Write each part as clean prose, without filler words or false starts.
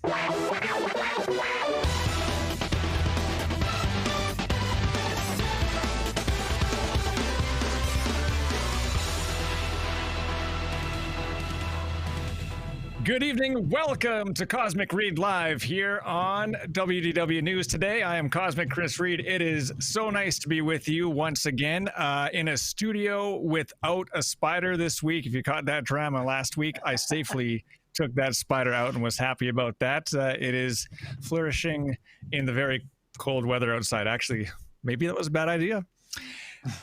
Good evening. Welcome to Cosmic Reid Live here on WDW News. Today, I am Cosmic Chris Reid. It is so nice to be with you once again in a studio without a spider this week. If you caught that drama last week, I safely took that spider out and was happy about that. It is flourishing in the very cold weather outside. Actually, maybe that was a bad idea.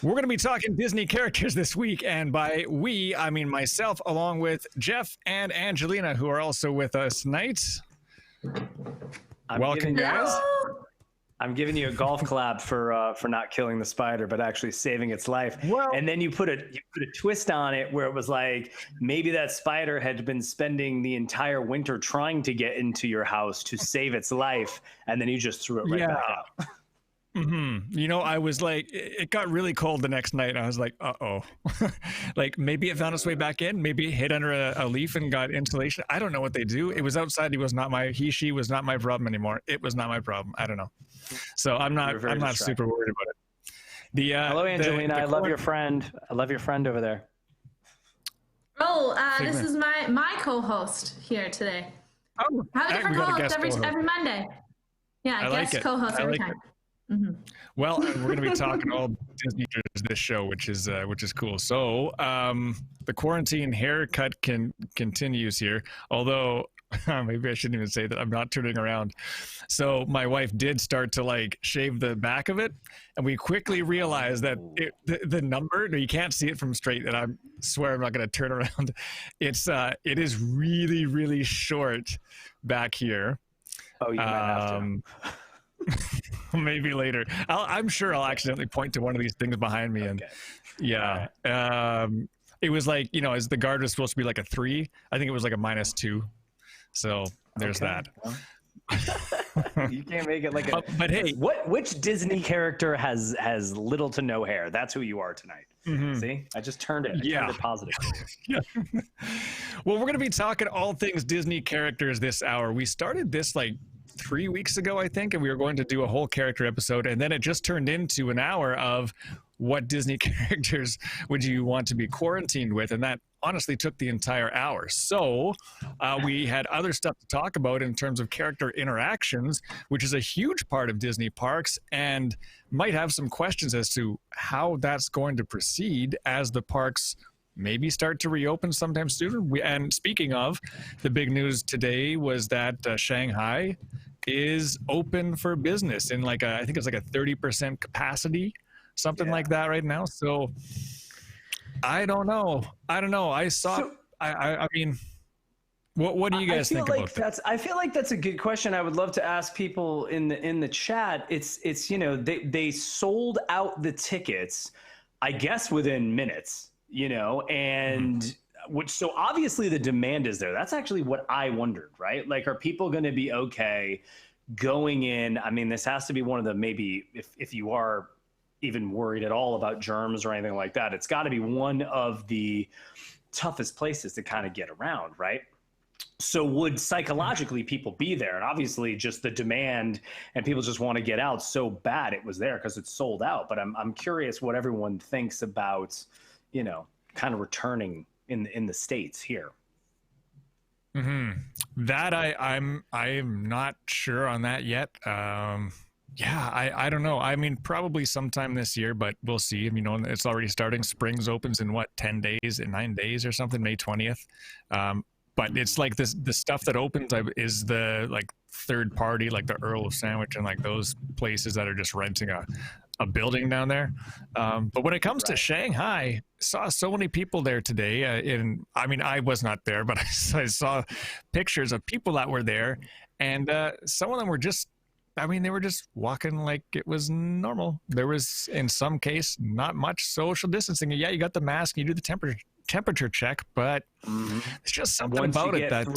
We're going to be talking Disney characters this week, and by we, I mean myself, along with Jeff and Angelina, who are also with us tonight. Welcome, guys. I'm giving you a golf clap for not killing the spider, but actually saving its life. Well, and then you put a twist on it where it was like maybe that spider had been spending the entire winter trying to get into your house to save its life, and then you just threw it right back out. Mm-hmm. You know, I was like, it got really cold the next night, and I was like, uh-oh. Like, maybe it found its way back in. Maybe it hit under a leaf and got insulation. I don't know what they do. It was outside. She was not my problem anymore. It was not my problem. I don't know. So I'm not super worried about it. Hello, Angelina. I love your friend. I love your friend over there. Oh, this is my co-host here today. Oh, I have a different co-host every Monday. Yeah, guest co-host every time. Mm-hmm. Well, we're going to be talking all Disney this show, which is cool. So the quarantine haircut continues here, although maybe I shouldn't even say that. I'm not turning around. So my wife did start to like shave the back of it, and we quickly realized that the number, no, you can't see it from straight, and I swear I'm not going to turn around. It is really, really short back here. Oh, you might have to. Maybe later. I'm sure I'll accidentally point to one of these things behind me. And yeah, it was like, you know, as the guard was supposed to be like a 3, I think it was like a -2. So there's that. You can't make it like a. But hey, which Disney character has little to no hair? That's who you are tonight. Mm-hmm. See, I just turned it. I turned it positive. Yeah. Well, we're going to be talking all things Disney characters this hour. We started this like 3 weeks ago, I think, and we were going to do a whole character episode, and then it just turned into an hour of what Disney characters would you want to be quarantined with, and that honestly took the entire hour. So we had other stuff to talk about in terms of character interactions, which is a huge part of Disney parks, and might have some questions as to how that's going to proceed as the parks maybe start to reopen sometime soon. And speaking of, the big news today was that Shanghai is open for business in like I think it's like a 30% capacity, something like that right now. So I don't know. I mean, what do you guys think about that? I feel like that's a good question. I would love to ask people in the chat. It's you know, they sold out the tickets, I guess, within minutes, you know, and so obviously the demand is there. That's actually what I wondered, right? Like, are people going to be okay going in? I mean, this has to be one of the, maybe if you are even worried at all about germs or anything like that, it's got to be one of the toughest places to kind of get around, right? So would psychologically people be there? And obviously just the demand and people just want to get out so bad it was there because it's sold out. But I'm curious what everyone thinks about, you know, kind of returning in the States here. Mm-hmm. That I'm not sure on that yet. Yeah, I don't know. I mean, probably sometime this year, but we'll see. You know, it's already starting. Springs opens in what, 10 days, in 9 days or something, May 20th. But it's like the stuff that opens is the like third party, like the Earl of Sandwich and like those places that are just renting a building down there. But when it comes to Shanghai, saw so many people there today. I mean, I was not there, but I saw pictures of people that were there, and some of them were just, I mean, they were just walking like it was normal. There was, in some case, not much social distancing. Yeah, you got the mask, you do the temperature check, but it's just something about it that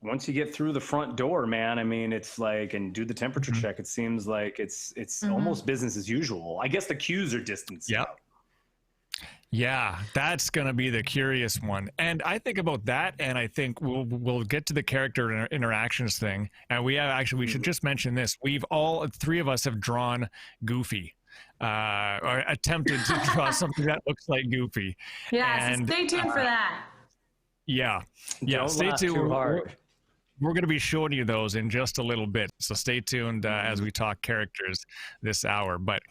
once you get through the front door, man, I mean, it's like, and do the temperature check, it seems like it's almost business as usual. I guess the queues are distanced. Yeah. Yeah, that's going to be the curious one. And I think about that, and I think we'll get to the character interactions thing. And we should just mention this. We've all three of us have drawn Goofy, or attempted to draw something that looks like Goofy. Yeah, and, so stay tuned for that. Yeah, Don't stay tuned. Too hard. We're going to be showing you those in just a little bit. So stay tuned as we talk characters this hour. But,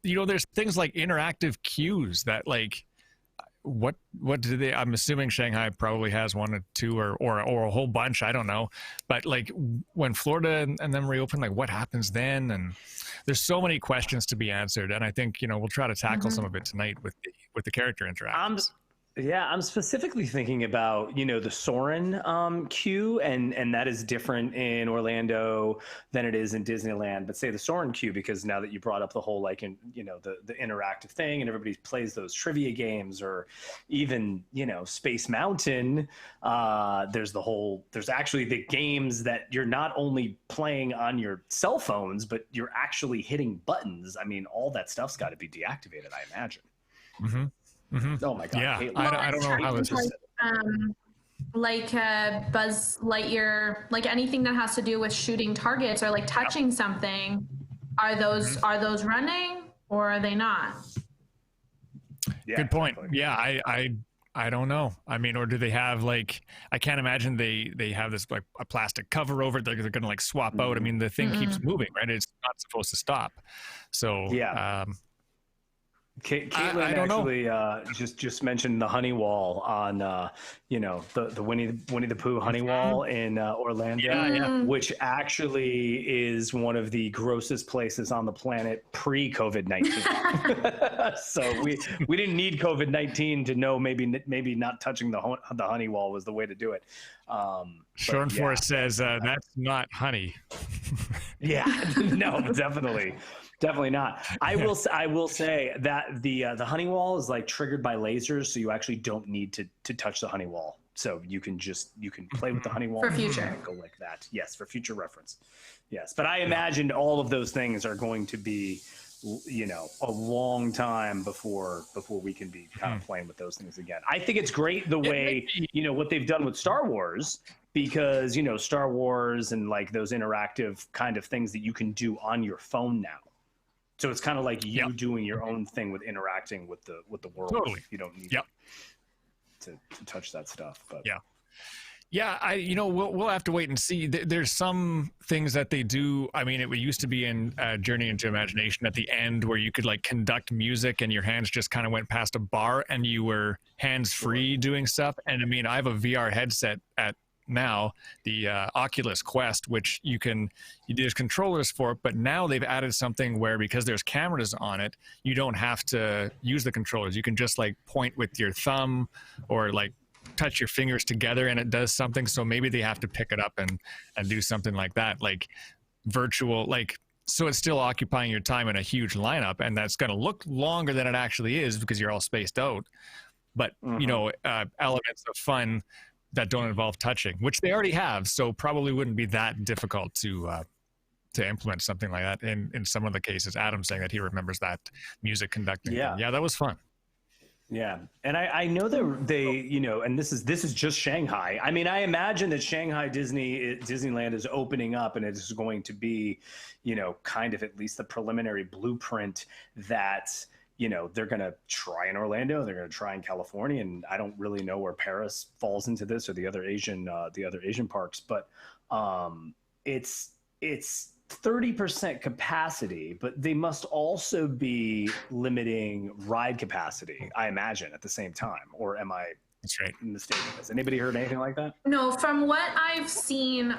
there's things like interactive cues that like, what do they, I'm assuming Shanghai probably has one or two or a whole bunch. I don't know. But like when Florida and them reopen, like what happens then? And there's so many questions to be answered. And I think, we'll try to tackle some of it tonight with the character interactions. I'm specifically thinking about, the Soarin' queue, and that is different in Orlando than it is in Disneyland. But say the Soarin' queue, because now that you brought up the whole, like, the interactive thing, and everybody plays those trivia games, or even, Space Mountain, there's actually the games that you're not only playing on your cell phones, but you're actually hitting buttons. I mean, all that stuff's got to be deactivated, I imagine. Mm-hmm. Mm-hmm. Oh my God! Yeah, I don't know how this is. Like Buzz Lightyear, like anything that has to do with shooting targets or like touching something. Are those running or are they not? Yeah, good point. Exactly. Yeah, I don't know. I mean, or do they have like? I can't imagine they have this like a plastic cover over it. They're going to like swap out. I mean, the thing keeps moving, right? It's not supposed to stop. So yeah. Caitlin actually just mentioned the honey wall on the Winnie the Pooh honey wall in Orlando, which actually is one of the grossest places on the planet pre-COVID-19. So we didn't need COVID-19 to know maybe not touching the honey wall was the way to do it. Sean Forrest says that's not honey. Yeah, no, definitely. Definitely not. I will say that the honey wall is like triggered by lasers, so you actually don't need to touch the honey wall. So you can play with the honey wall for future. Go like that. Yes, for future reference. Yes, but I imagined all of those things are going to be, a long time before we can be kind of playing with those things again. I think it's great the way what they've done with Star Wars. Because Star Wars and like those interactive kind of things that you can do on your phone now. So it's kind of like you doing your own thing with interacting with the world. Totally. You don't need to touch that stuff. But we'll have to wait and see. There's some things that they do. I mean, it used to be in Journey into Imagination at the end where you could like conduct music and your hands just kind of went past a bar and you were hands free doing stuff. And I mean, I have a VR headset at now, the Oculus Quest, which there's controllers for it, but now they've added something where because there's cameras on it, you don't have to use the controllers. You can just like point with your thumb or like touch your fingers together and it does something. So maybe they have to pick it up and do something like that, like virtual, like, so it's still occupying your time in a huge lineup, and that's going to look longer than it actually is because you're all spaced out. But elements of fun that don't involve touching, which they already have, so probably wouldn't be that difficult to implement something like that in some of the cases. Adam's saying that he remembers that music conducting. Yeah, that was fun. Yeah, and I know that they and this is just Shanghai. I mean, I imagine that Shanghai Disneyland is opening up, and it is going to be, kind of at least the preliminary blueprint that. They're going to try in Orlando, they're going to try in California, and I don't really know where Paris falls into this or the other Asian parks, but it's 30% capacity, but they must also be limiting ride capacity, I imagine, at the same time. Or am I mistaken? Has anybody heard anything like that? No, from what I've seen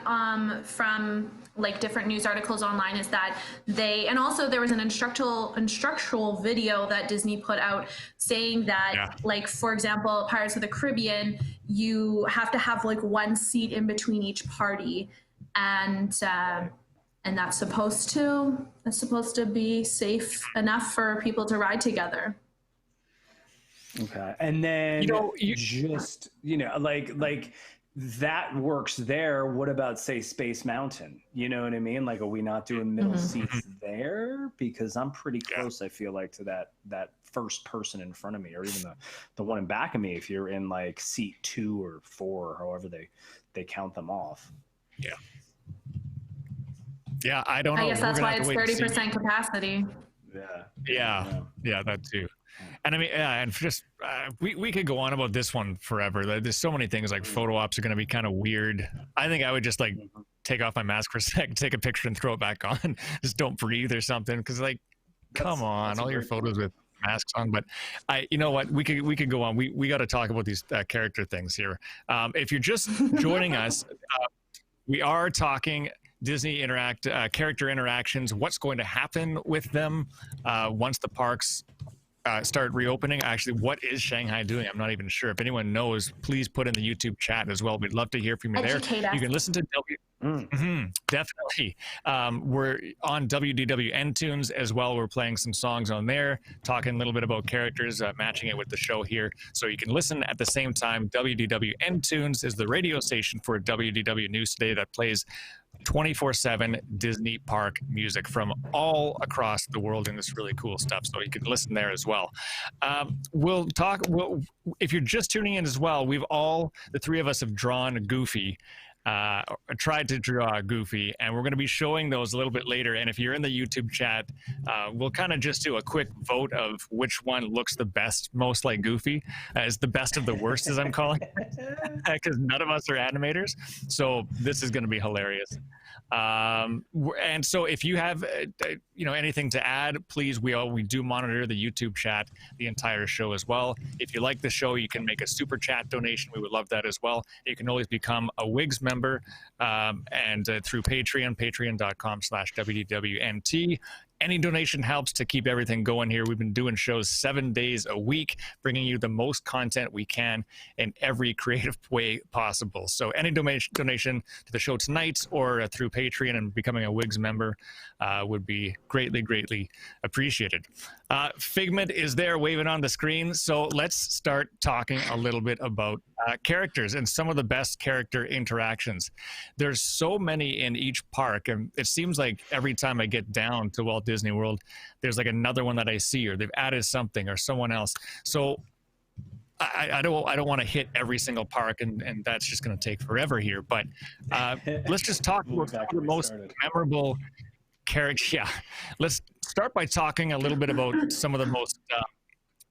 from like different news articles online is that and also there was an instructional video that Disney put out saying that like, for example, Pirates of the Caribbean, you have to have like one seat in between each party, and that's supposed to be safe enough for people to ride together. Okay, and then like that works there. What about, say, Space Mountain? You know what I mean? Like, are we not doing middle seats there? Because I'm pretty close, I feel like, to that first person in front of me, or even the one in back of me, if you're in like seat 2 or 4, or however they count them off. Yeah. Yeah, I don't know. I guess that's why it's 30% capacity. Yeah, that too. And I mean, and just we could go on about this one forever. There's so many things, like photo ops are going to be kind of weird. I think I would just like take off my mask for a sec, take a picture, and throw it back on. Just don't breathe or something, because like, come on, all your photos with masks on. But you know what? We could go on. We got to talk about these character things here. If you're just joining us, we are talking Disney character interactions. What's going to happen with them once the parks start reopening? Actually, what is Shanghai doing? I'm not even sure. If anyone knows, please put in the YouTube chat as well. We'd love to hear from you there. You can listen to definitely. We're on WDWN Tunes as well. We're playing some songs on there, talking a little bit about characters, matching it with the show here. So you can listen at the same time. WDWN Tunes is the radio station for WDW News Today that plays 24/7 Disney park music from all across the world, and it's really cool stuff. So you can listen there as well. We'll talk. If you're just tuning in as well, the three of us have drawn Goofy. Tried to draw Goofy, and we're going to be showing those a little bit later. And if you're in the YouTube chat, we'll kind of just do a quick vote of which one looks the best, most like Goofy, as the best of the worst, as I'm calling it, because none of us are animators. So this is going to be hilarious. And so if you have anything to add, please, we do monitor the YouTube chat the entire show as well. If you like the show, you can make a super chat donation. We would love that as well. You can always become a WIGS member and through patreon.com/WDWNT. Any donation helps to keep everything going here. We've been doing shows 7 days a week, bringing you the most content we can in every creative way possible. So any donation to the show tonight or through Patreon and becoming a WIGS member would be greatly, greatly appreciated. Figment is there waving on the screen. So let's start talking a little bit about characters and some of the best character interactions. There's so many in each park, and it seems like every time I get down to Walt Disney World, there's like another one that I see, or they've added something, or someone else. So I don't want to hit every single park, and that's just going to take forever here. But let's just talk about some of the most memorable characters. Yeah, let's start by talking a little bit about some of the most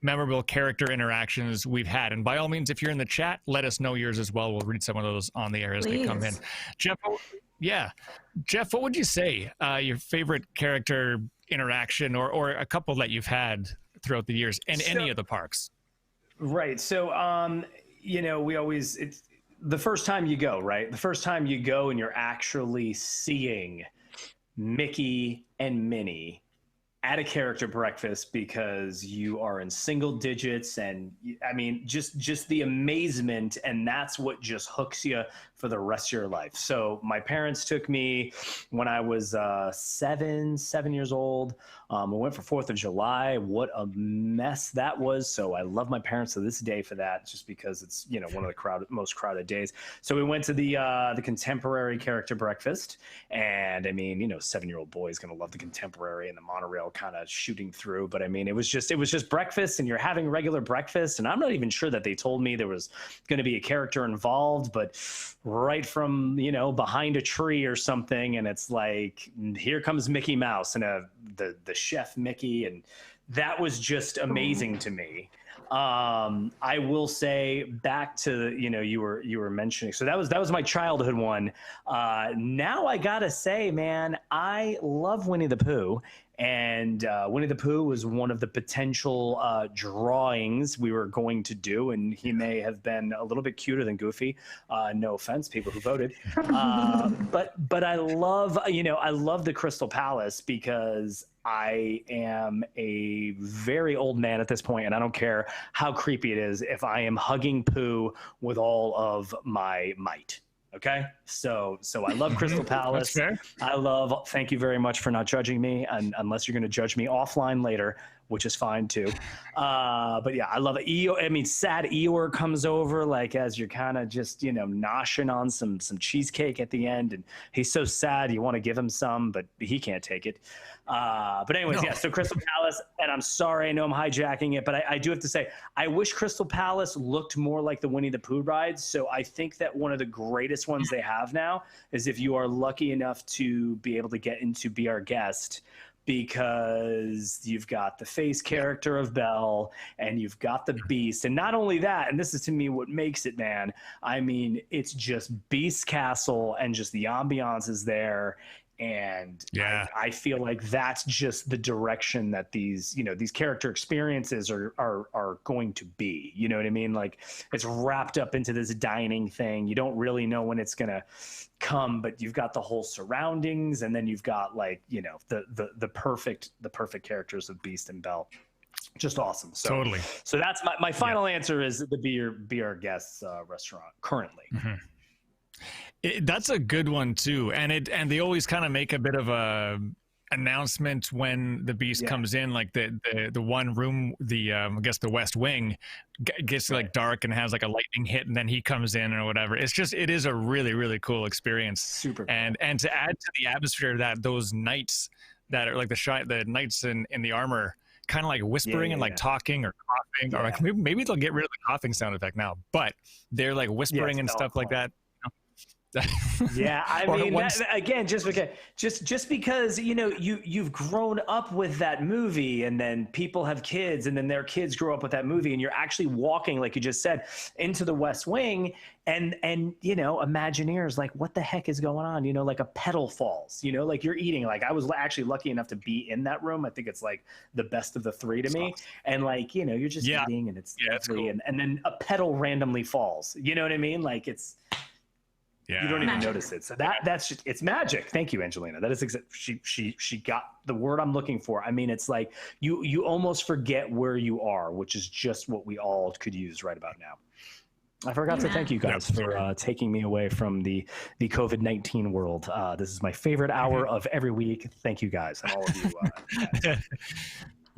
memorable character interactions we've had. And by all means, if you're in the chat, let us know yours as well. We'll read some of those on the air as they come in. Jeff, what would you say your favorite character interaction, or a couple that you've had throughout the years in any of the parks? Right. So, it's the first time you go, right? The first time you go and you're actually seeing Mickey and Minnie at a character breakfast, because you are in single digits, and I mean, just the amazement, and that's what just hooks you for the rest of your life. So my parents took me when I was 7 years old. We went for 4th of July. What a mess that was. So I love my parents to this day for that, just because it's, one of the most crowded days. So we went to the contemporary character breakfast, and I mean, 7-year-old boy is going to love the contemporary and the monorail kind of shooting through. But I mean, it was just breakfast, and you're having regular breakfast. And I'm not even sure that they told me there was going to be a character involved, but right from, behind a tree or something. And it's like, here comes Mickey Mouse and the chef Mickey. And that was just amazing to me. I will say, back to, you were mentioning, so that was my childhood one. Now I gotta say, man, I love Winnie the Pooh. And Winnie the Pooh was one of the potential drawings we were going to do, and he may have been a little bit cuter than Goofy. No offense, people who voted. But I love, I love the Crystal Palace, because I am a very old man at this point, and I don't care how creepy it is if I am hugging Pooh with all of my might. Okay, so I love Crystal Palace. That's fair. Thank you very much for not judging me, and unless you're going to judge me offline later, which is fine too. But yeah, I love it. I mean, sad Eeyore comes over like as you're kind of just noshing on some cheesecake at the end, and he's so sad you want to give him some, but he can't take it. But anyways, yeah. So Crystal Palace, and I'm sorry, I know I'm hijacking it, but I do have to say, I wish Crystal Palace looked more like the Winnie the Pooh rides. So I think that one of the greatest ones they have now is if you are lucky enough to be able to get into Be Our Guest, because you've got the face character of Belle and you've got the Beast. And not only that, and this is to me what makes it, man, I mean, it's just Beast Castle and just the ambiance is there. And yeah, I feel like that's just the direction that these character experiences are going to be. You know what I mean? Like, it's wrapped up into this dining thing. You don't really know when it's gonna come, but you've got the whole surroundings, and then you've got the perfect characters of Beast and Belle. Just awesome. So, totally. So that's my final answer is the Be Our Guests restaurant currently. Mm-hmm. That's a good one too, and they always kind of make a bit of a announcement when the Beast comes in, like the one room, I guess the West Wing gets like dark and has like a lightning hit, and then he comes in or whatever. It is a really, really cool experience. Super cool. And to add to the atmosphere that those knights that are like the knights in the armor kind of like whispering and like talking or coughing or like maybe they'll get rid of the coughing sound effect now, but they're like whispering and stuff like that. Yeah, I mean, again, just because you've grown up with that movie, and then people have kids, and then their kids grow up with that movie, and you're actually walking, like you just said, into the West Wing, and Imagineers, like, what the heck is going on? Like a petal falls. Like you're eating. Like I was actually lucky enough to be in that room. I think it's like the best of the three to me. And like you're just eating, and it's lovely, cool. and then a petal randomly falls. You know what I mean? Like it's. Yeah. You don't even notice it. So that's just, it's magic. Thank you, Angelina. That is she got the word I'm looking for. I mean, it's like you almost forget where you are, which is just what we all could use right about now. I forgot to thank you guys for taking me away from the COVID-19 world. This is my favorite hour of every week. Thank you guys, and all of you.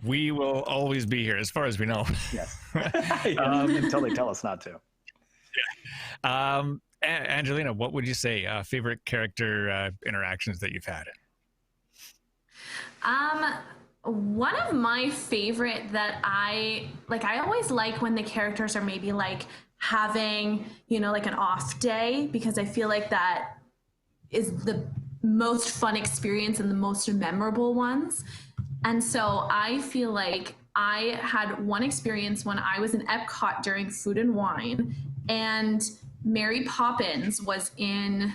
We will always be here, as far as we know. Yes. Until they tell us not to. Yeah. Angelina, what would you say favorite character interactions that you've had? One of my favorite that I always like when the characters are maybe like having, like an off day, because I feel like that is the most fun experience and the most memorable ones. And so I feel like I had one experience when I was in Epcot during Food and Wine, and Mary Poppins was in,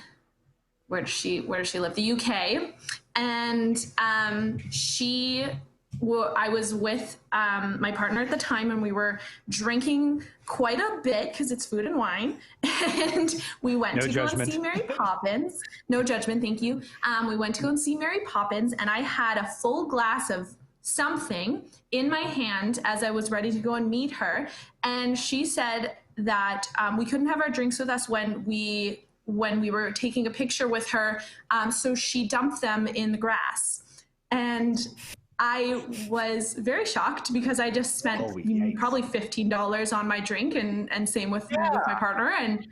where does she live? The UK. And I was with my partner at the time, and we were drinking quite a bit because it's Food and Wine. And we went to go and see Mary Poppins. No judgment, thank you. We went to go and see Mary Poppins, and I had a full glass of something in my hand as I was ready to go and meet her. And she said that we couldn't have our drinks with us when we were taking a picture with her, so she dumped them in the grass. And I was very shocked because I just spent probably $15 on my drink, and same with my partner, and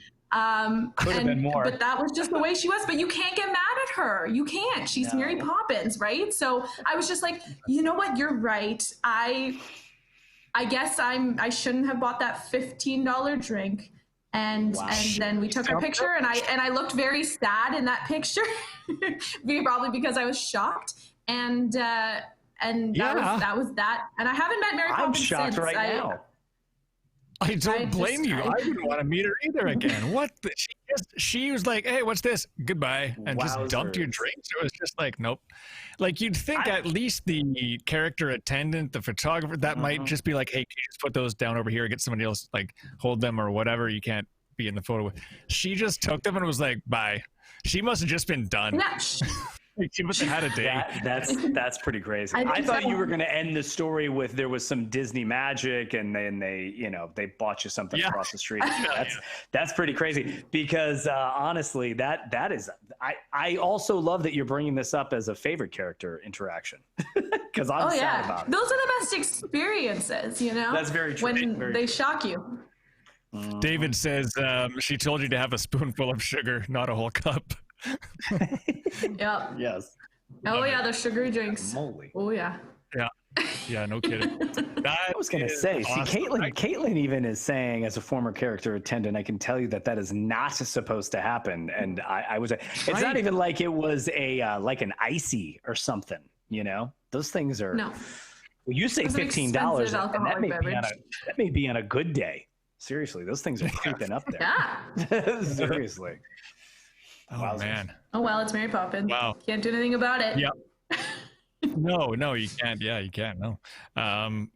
could have been more. But that was just the way she was. But you can't get mad at her. You can't. She's Mary Poppins, right? So I was just like, you know what? You're right. I guess I shouldn't have bought that $15 drink. And then we took a picture, and I looked very sad in that picture, probably because I was shocked. And that was that. And I haven't met Mary Poppins I'm shocked since. Right now. I don't blame you. I wouldn't want to meet her either again. What? She was like, "Hey, what's this? Goodbye," and just dumped your drinks. It was just like, nope. Like you'd think at least the character attendant, the photographer, that might just be like, "Hey, can you just put those down over here? Get somebody else like hold them or whatever. You can't be in the photo with." She just took them and was like, "Bye." She must have just been done. She must have had a day. That's pretty crazy. I think I thought so. you were going to end the story with there was some Disney magic and then they bought you something across the street. That's pretty crazy because honestly, that is. I also love that you're bringing this up as a favorite character interaction because I'm sad about it. Those are the best experiences, you know. That's very true. When Very they true. shock you. David says she told you to have a spoonful of sugar, not a whole cup. Yep. Yes. Oh yeah, the sugary drinks. Moly. Oh yeah. Yeah, no kidding. I was going to say, awesome. see, Caitlin even is saying, as a former character attendant, I can tell you that is not supposed to happen. And I was, it's not even like it was like an icy or something, you know? Those things are. No. Well, you say It's an $15, expensive and that alcoholic may, that may be on a good day. Seriously, those things are creeping up there. Yeah. Seriously. Oh Wowzers. man. Oh well, it's Mary Poppins. Wow. Can't do anything about it. Yep. No, you can't. Yeah, you can't. No.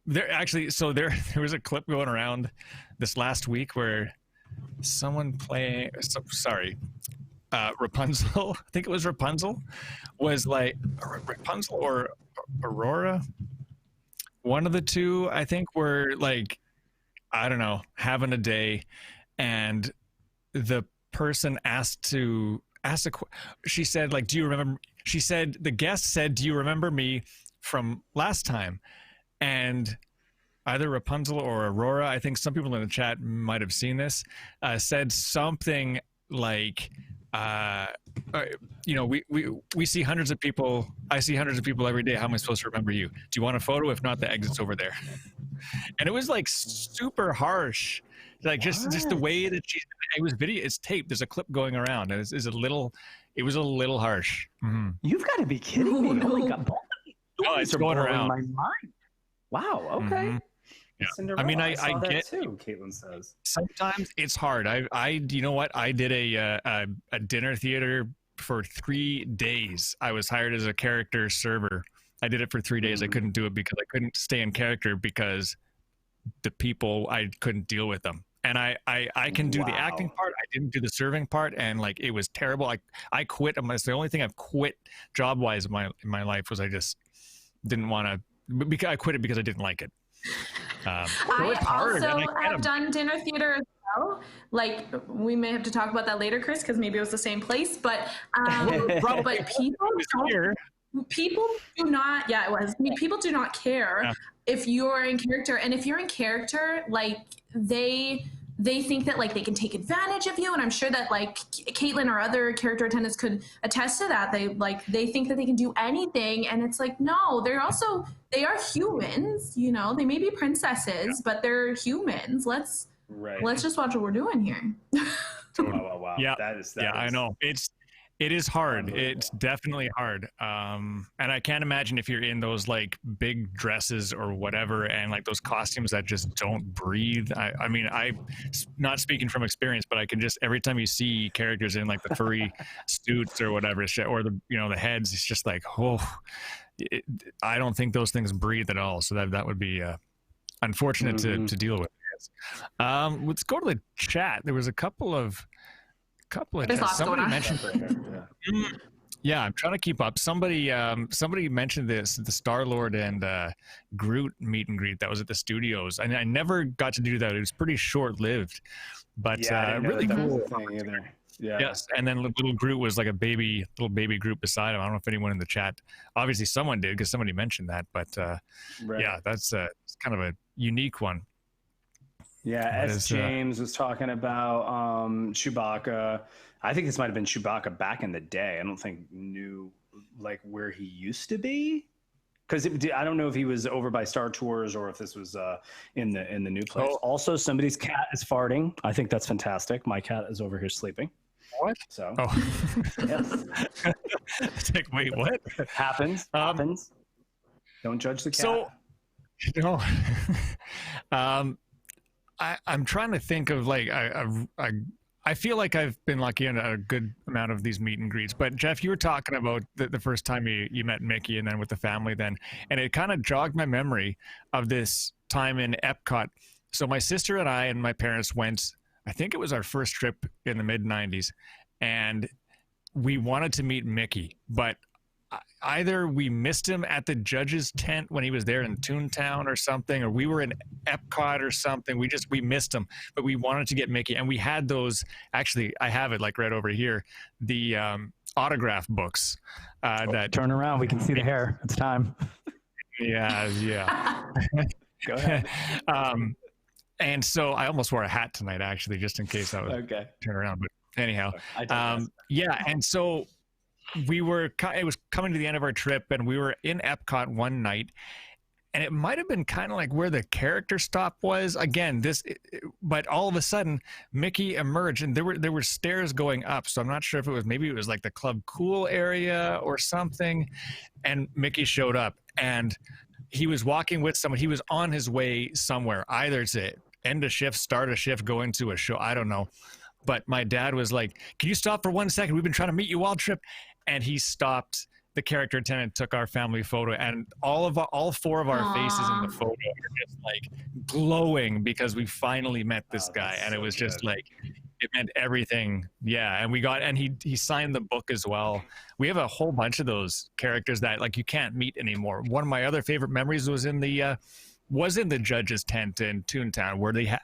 There actually, so there was a clip going around this last week where someone playing, Rapunzel, I think it was Rapunzel, was like Rapunzel or Aurora. One of the two, I think, were like, I don't know, having a day, and the person she said, like, do you remember? She said, the guest said, do you remember me from last time? And either Rapunzel or Aurora, I think some people in the chat might have seen this, said something like, we see hundreds of people. I see hundreds of people every day. How am I supposed to remember you? Do you want a photo? If not, the exit's over there. And it was like super harsh. Like just the way that it was it's taped. There's a clip going around, and it was a little harsh. Mm-hmm. You've got to be kidding me. Oh my God. No, it's going around. My mind. Wow. Okay. Mm-hmm. Yeah. I mean, I get too. Caitlin says sometimes it's hard. You know what? I did a dinner theater for 3 days. I was hired as a character server. I did it for 3 days. I couldn't do it because I couldn't stay in character because the people, I couldn't deal with them. And I can do the acting part. I didn't do the serving part, and like it was terrible. I quit. It's the only thing I've quit job wise in my life was I just didn't want to. Because I quit it because I didn't like it. I also have done dinner theater as well. Like, we may have to talk about that later, Chris, because maybe it was the same place. But people do not. Yeah, it was. I mean, people do not care if you're in character, and if you're in character, like they think that like they can take advantage of you, and I'm sure that like Caitlin or other character attendants could attest to that. They think that they can do anything, and it's like, no, they are humans, you know. They may be princesses, but they're humans. Let's just watch what we're doing here. Wow. Yeah, that I know. It is hard. It's definitely hard. And I can't imagine if you're in those like big dresses or whatever, and like those costumes that just don't breathe. I mean, I'm not speaking from experience, but I can just, every time you see characters in like the furry suits or whatever, or the the heads, it's just like, I don't think those things breathe at all. So that would be unfortunate to deal with. Let's go to the chat. There was a couple of somebody mentioned I'm trying to keep up. Somebody mentioned this, the Star-Lord and Groot meet and greet that was at the studios. I never got to do that. It was pretty short-lived, but really cool thing either. Yeah. Yes, and then little Groot was like little baby Groot beside him. I don't know if anyone in the chat, obviously someone did because somebody mentioned that, but yeah, that's it's kind of a unique one. Yeah, James was talking about Chewbacca. I think this might have been Chewbacca back in the day. I don't think knew like where he used to be, because I don't know if he was over by Star Tours or if this was in the new place. Oh. Also, somebody's cat is farting. I think that's fantastic. My cat is over here sleeping. What? So, yes. It's like, wait, what? Happens. Don't judge the cat. So, I'm trying to think of like I feel like I've been lucky in a good amount of these meet and greets. But Jeff, you were talking about the first time you met Mickey and then with the family then, and it kind of jogged my memory of this time in Epcot. So my sister and I and my parents went, I think it was our first trip in the mid-90s, and we wanted to meet Mickey, but either we missed him at the judge's tent when he was there in Toontown or something, or we were in Epcot or something. We missed him, but we wanted to get Mickey, and we had those. Actually, I have it like right over here, the autograph books. That turn around, we can see the hair. It's time. Yeah. Go ahead. And so I almost wore a hat tonight, actually, just in case I was turn around. But anyhow, yeah. And so it was coming to the end of our trip, and we were in Epcot one night, and it might have been kind of like where the character stop was again, but all of a sudden Mickey emerged, and there were stairs going up. So I'm not sure if maybe it was like the Club Cool area or something. And Mickey showed up, and he was walking with someone. He was on his way somewhere, either to end a shift, start a shift, go into a show. I don't know. But my dad was like, "Can you stop for 1 second? We've been trying to meet you all trip." And he stopped. The character attendant took our family photo, and all four of our faces in the photo are just like glowing because we finally met this guy. And it was just like, it meant everything. Yeah. And he signed the book as well. We have a whole bunch of those characters that like you can't meet anymore. One of my other favorite memories was in the judge's tent in Toontown, where they had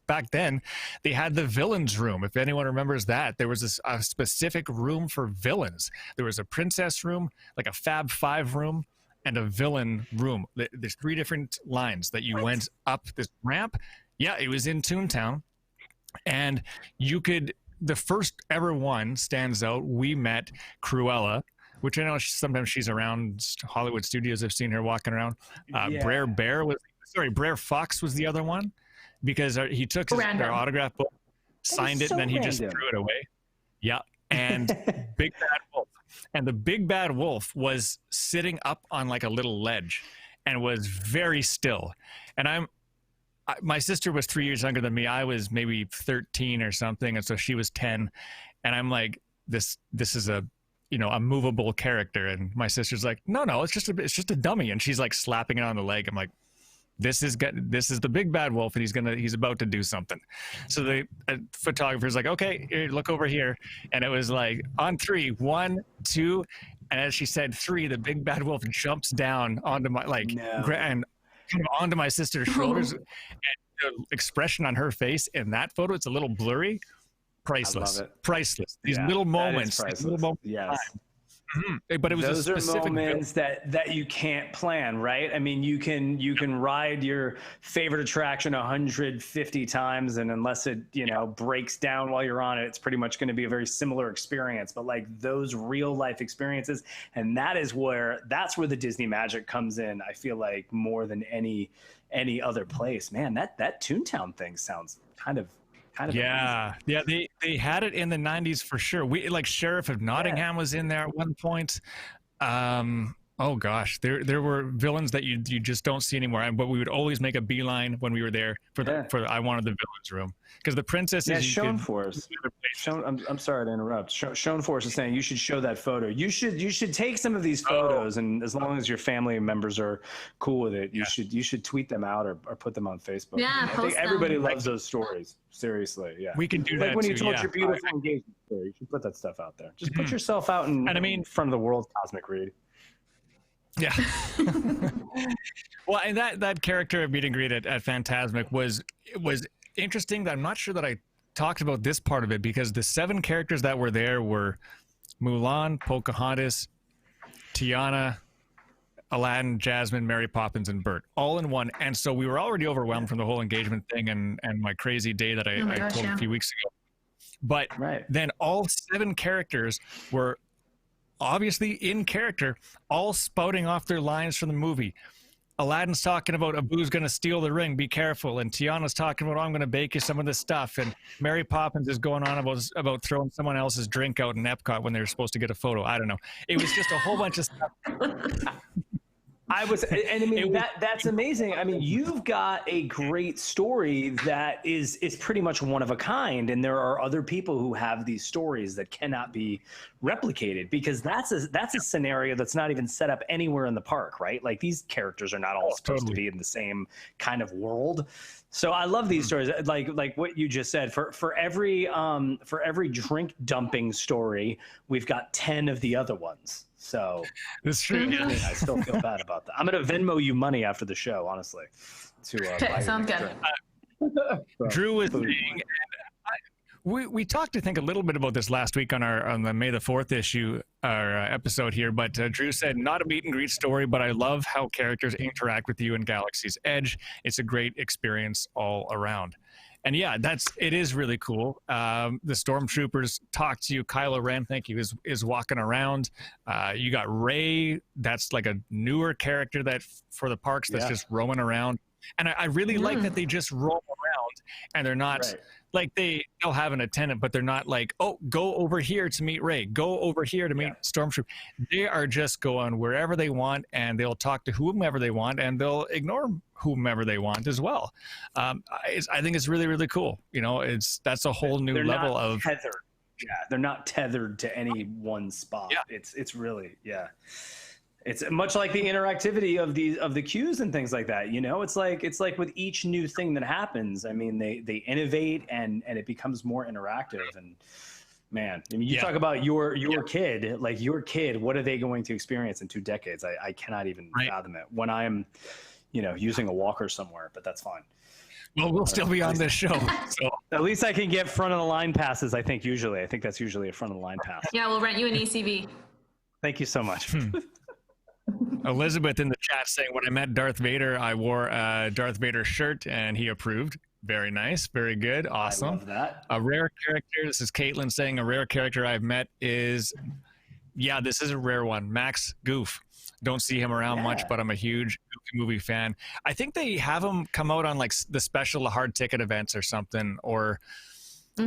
back then they had the villains room. If anyone remembers that, there was a specific room for villains. There was a princess room, like a Fab Five room, and a villain room. There's 3 different lines that you went up this ramp. Yeah, it was in Toontown, and the first ever one stands out. We met Cruella, which I know sometimes she's around Hollywood studios. I've seen her walking around. Brer Fox was the other one, because he took their autograph book, signed it, and then he just threw it away. Yeah. And Big Bad Wolf. And the Big Bad Wolf was sitting up on like a little ledge and was very still. And my sister was 3 years younger than me. I was maybe 13 or something. And so she was 10. And I'm like, this is a movable character. And my sister's like, no, it's just a dummy. And she's like slapping it on the leg. I'm like, this is the Big Bad Wolf, and he's about to do something. So the photographer's like, okay, here, look over here. And it was like on 3, 1, 2. And as she said 3, the Big Bad Wolf jumps down onto my and kind of onto my sister's shoulders. And the expression on her face in that photo, it's a little blurry. Priceless. Priceless. These little moments. Yes. But it was those are moments that you can't plan, right? I mean, you can ride your favorite attraction 150 times, and unless it breaks down while you're on it, it's pretty much going to be a very similar experience. But like those real life experiences, and that's where the Disney magic comes in. I feel like more than any other place. Man, that Toontown thing sounds kind of amazing. They had it in the 90s for sure. We like Sheriff of Nottingham was in there at one point. Oh gosh, there were villains that you just don't see anymore. But we would always make a beeline when we were there for I wanted the villains room, because the princesses. Yeah, shown for us. I'm sorry to interrupt. Shown for us is saying you should show that photo. You should take some of these photos, and as long as your family members are cool with it, you should tweet them out or put them on Facebook. Yeah, I think everybody loves those stories. Seriously, yeah. We can do that. Like when you told your beautiful engagement story, you should put that stuff out there. Just put yourself out in front of the world, Cosmic Reid. Yeah. Well, and that character meet and greet at Fantasmic was interesting. I'm not sure that I talked about this part of it, because the 7 characters that were there were Mulan, Pocahontas, Tiana, Aladdin, Jasmine, Mary Poppins, and Bert, all in one. And so we were already overwhelmed from the whole engagement thing and my crazy day that I told a few weeks ago. But then all 7 characters were obviously in character, all spouting off their lines from the movie. Aladdin's talking about Abu's going to steal the ring, be careful. And Tiana's talking about, I'm going to bake you some of this stuff. And Mary Poppins is going on about throwing someone else's drink out in Epcot when they were supposed to get a photo. I don't know. It was just a whole bunch of stuff. That's amazing. I mean, you've got a great story that is pretty much one of a kind, and there are other people who have these stories that cannot be replicated, because that's a scenario that's not even set up anywhere in the park, right? Like these characters are not all supposed to be in the same kind of world. So I love these stories, like what you just said. For every drink dumping story, we've got 10 of the other ones. So That's true. I mean, I still feel bad about that. I'm gonna Venmo you money after the show, honestly. To Okay, buy sounds your good. drink. Drew was Food saying, money. we talked, I think, a little bit about this last week on the May the 4th issue, our episode here. But Drew said, not a meet and greet story, but I love how characters interact with you in Galaxy's Edge. It's a great experience all around. And yeah, it is really cool. The stormtroopers talk to you. Kylo Ren, thank you, is walking around. You got Rey, that's like a newer character that for the parks that's just roaming around. And I really like that they just roam around and they're not like they'll have an attendant, but they're not like, oh, go over here to meet Rey, go over here to meet Stormtrooper. They are just going wherever they want, and they'll talk to whomever they want, and they'll ignore whomever they want as well. I think it's really, really cool. You know, that's a whole new level of tethered. Yeah, they're not tethered to any one spot. Yeah. It's really It's much like the interactivity of the queues and things like that. You know, it's like with each new thing that happens. I mean, they innovate and it becomes more interactive. And man, I mean, you talk about your kid, like your kid. What are they going to experience in 2 decades? I cannot even fathom it when I'm, using a walker somewhere. But that's fine. Well, we'll still be on this show. So at least I can get front of the line passes. I think that's usually a front of the line pass. Yeah, we'll rent you an ECV. Thank you so much. Elizabeth in the chat saying, when I met Darth Vader, I wore a Darth Vader shirt and he approved. Very nice. Very good. Awesome. I love that. A rare character. This is Caitlin saying, a rare character I've met is, this is a rare one. Max Goof. Don't see him around much, but I'm a huge Goofy movie fan. I think they have him come out on like the special hard ticket events or something, or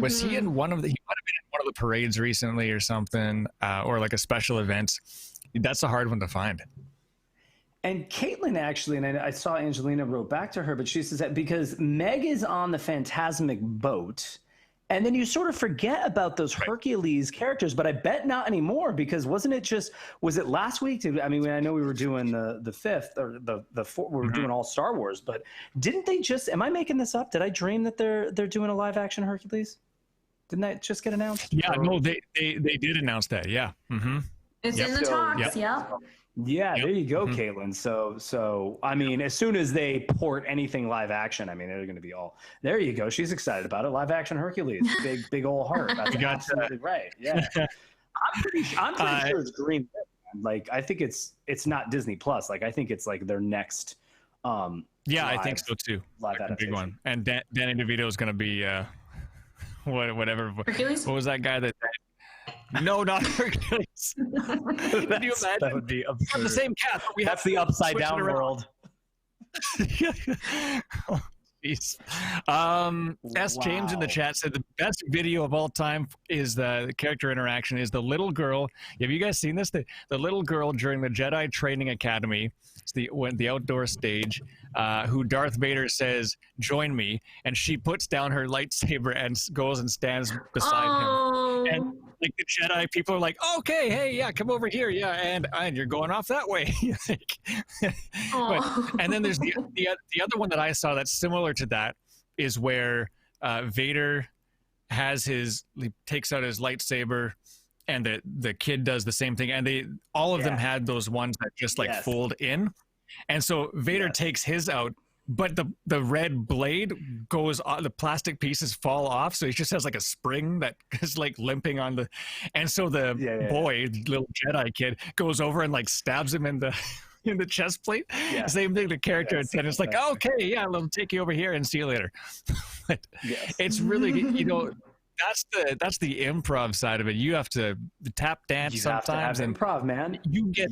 was he in one of the, he might have been in one of the parades recently or something, or like a special event. That's a hard one to find. And Caitlin actually, and I saw Angelina wrote back to her, but she says that because Meg is on the Phantasmic boat, and then you sort of forget about those Hercules characters, but I bet not anymore, because was it last week? I mean, I know we were doing the 5th or the 4th, we were doing all Star Wars, but didn't they just, am I making this up? Did I dream that they're doing a live action Hercules? Didn't that just get announced? Yeah, no, they did announce that. Yeah. Mm-hmm. It's in the talks. Yeah, there you go, Caitlin. So I mean, as soon as they port anything live action, I mean, they're going to be all. There you go. She's excited about it. Live action Hercules, big old heart. That's absolutely right. Yeah, I'm pretty sure it's green. Like, I think it's not Disney Plus. Like, I think it's like their next. I think so too. Live like a big one. And Danny DeVito is going to be whatever. Hercules? What was that guy that? No, not Hercules. Can you imagine? That would be absurd. The same cast. That's the upside down world. Oh, jeez. S. James in the chat said the best video of all time is the character interaction is the little girl. Have you guys seen this? The little girl during the Jedi Training Academy, it's the outdoor stage, who Darth Vader says, "Join me," and she puts down her lightsaber and goes and stands beside him. And like the Jedi people are like, okay, hey, yeah, come over here, yeah, and you're going off that way. And then there's the other one that I saw that's similar to that is where Vader takes out his lightsaber, and the kid does the same thing, and all of them had those ones that just like fold in, and so Vader takes his out. But the red blade goes on, the plastic pieces fall off, so he just has like a spring that is like limping on the, and so the little Jedi kid, goes over and like stabs him in the chest plate. Yeah. Same thing. The character attendant's like, okay, yeah, I'll take you over here and see you later. But it's really, that's the improv side of it. You have to tap dance sometimes, and improv, man. You get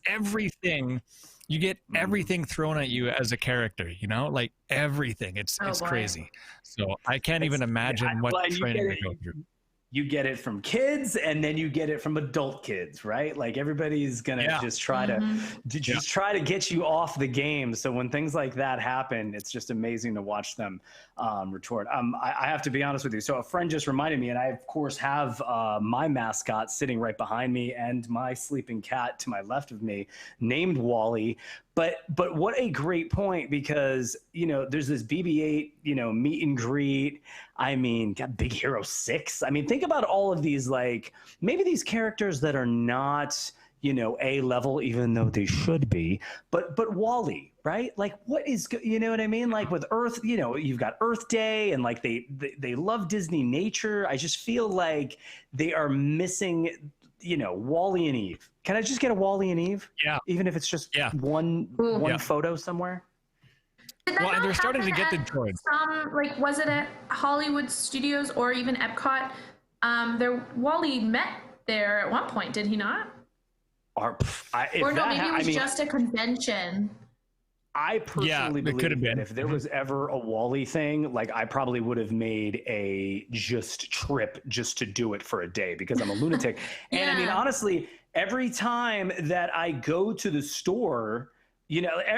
everything. You get everything thrown at you as a character, like everything. It's crazy. So I can't even imagine what training they go through. You get it from kids, and then you get it from adult kids, right? Like, everybody's gonna just try to get you off the game. So when things like that happen, it's just amazing to watch them retort. I have to be honest with you. So a friend just reminded me, and I of course have my mascot sitting right behind me, and my sleeping cat to my left of me, named Wally. But what a great point, because there's this BB-8 meet and greet. I mean, got Big Hero 6. I mean, think about all of these, like, maybe these characters that are not A level, even though they should be. But Wall-E, right? Like, what is, you know what I mean? Like with Earth, you've got Earth Day, and like they love Disney nature. I just feel like they are missing, Wall-E and Eve. Can I just get a Wall-E and Eve? Yeah. Even if it's just one photo somewhere. Well, and they're starting to get the droids. Like, was it at Hollywood Studios or even Epcot? Wall-E met there at one point, did he not? Or maybe it was just a convention. I personally believe could have been. that if there was ever a Wall-E thing, like I probably would have made a trip just to do it for a day because I'm a lunatic. And I mean, honestly, every time that I go to the store,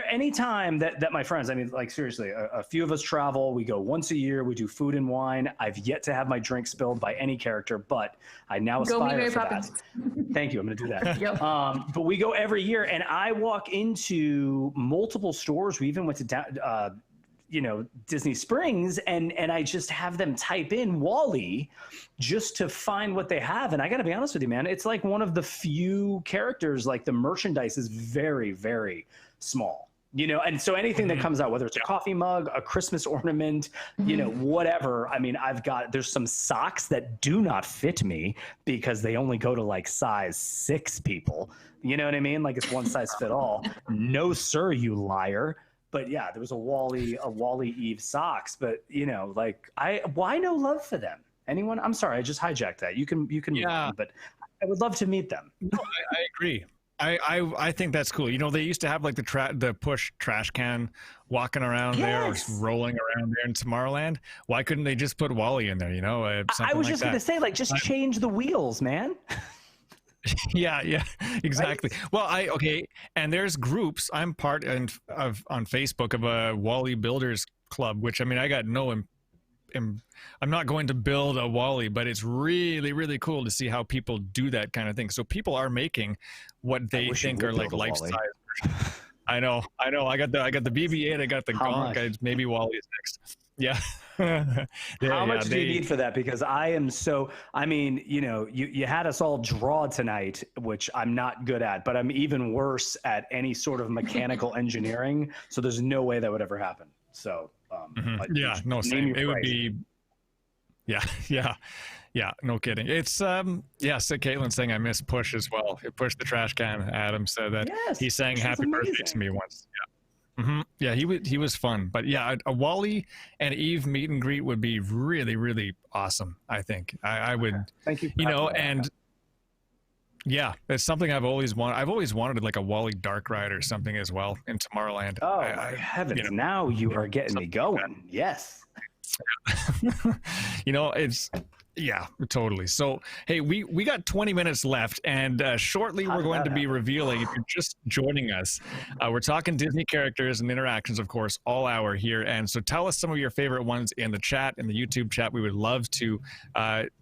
anytime that my friends, I mean, like seriously, a few of us travel, we go once a year, we do food and wine. I've yet to have my drink spilled by any character, but I now aspire for that. Thank you. I'm going to do that. Yep. But we go every year, and I walk into multiple stores. We even went to Disney Springs, and I just have them type in Wall-E just to find what they have. And I got to be honest with you, man, it's like one of the few characters, like the merchandise is very, very small, and so anything that comes out, whether it's a coffee mug, a Christmas ornament, whatever. I mean, there's some socks that do not fit me because they only go to like size 6 people. You know what I mean? Like it's one size fit all. No, sir, you liar. But yeah, there was a Wall-E Eve socks, but why no love for them? Anyone? I'm sorry, I just hijacked that. You can move on, but I would love to meet them. No, I agree. I think that's cool. They used to have like the push trash can walking around there or rolling around there in Tomorrowland. Why couldn't they just put Wall-E in there? I was just going to say, like, just change the wheels, man. Yeah, exactly. Right? Well, and there's groups. I'm part of on Facebook of a Wall-E builders club, which I mean, I got I'm not going to build a Wall-E, but it's really, really cool to see how people do that kind of thing. So people are making what they think are like life size. I know. I got the BB-8. I got the Gonk. Maybe Wall-E is next. Yeah. How much do you need for that? Because I am so. I mean, you had us all draw tonight, which I'm not good at, but I'm even worse at any sort of mechanical engineering. So there's no way that would ever happen. So. Same. It would be. Yeah, no kidding. It's so Caitlin's saying I miss Push as well. Push the trash can. Adam said that he sang "Happy Birthday" to me once. Yeah, he was fun. But yeah, a Wall-E and Eve meet and greet would be really, really awesome. I think I would. Thank you. Yeah, it's something I've always wanted. I've always wanted like a Wall-E dark ride or something as well in Tomorrowland. Oh my heavens! Now you are getting me going. Yes. It's totally. So hey, we got 20 minutes left, and shortly we're going to be revealing, if you're just joining us, we're talking Disney characters and interactions, of course, all hour here. And so tell us some of your favorite ones in the chat, in the YouTube chat. We would love to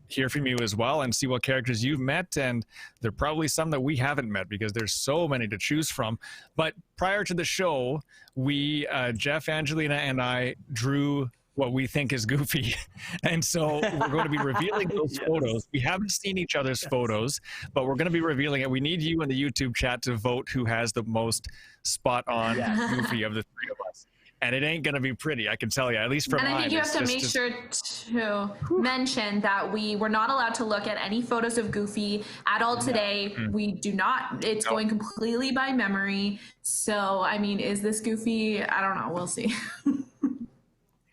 hear from you as well and see what characters you've met, and there are probably some that we haven't met because there's so many to choose from. But prior to the show, we Jeff, Angelina, and I drew what we think is Goofy, and so we're going to be revealing those photos. We haven't seen each other's photos, but we're going to be revealing it. We need you in the YouTube chat to vote who has the most spot on Goofy of the three of us. And it ain't going to be pretty, I can tell you, at least for mine. And I think you have to make sure to mention that we were not allowed to look at any photos of Goofy at all today. We do not. It's going completely by memory. So, I mean, is this Goofy? I don't know. We'll see.